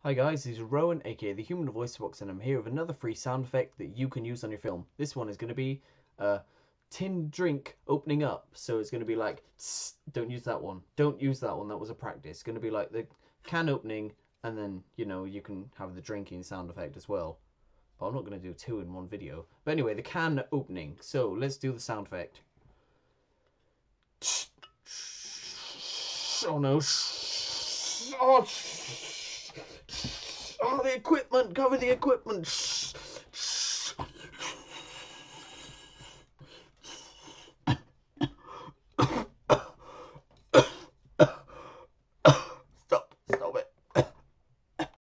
Hi guys, this is Rowan, aka the Human Voice Box, and I'm here with another free sound effect that you can use on your film. This one is going to be a tin drink opening up, so it's going to be like, tss, don't use that one, don't use that one, that was a practice. It's going to be like the can opening, and then, you can have the drinking sound effect as well. But I'm not going to do two in one video. But anyway, the can opening, so let's do the sound effect. Oh no. Oh, the equipment! Cover the equipment!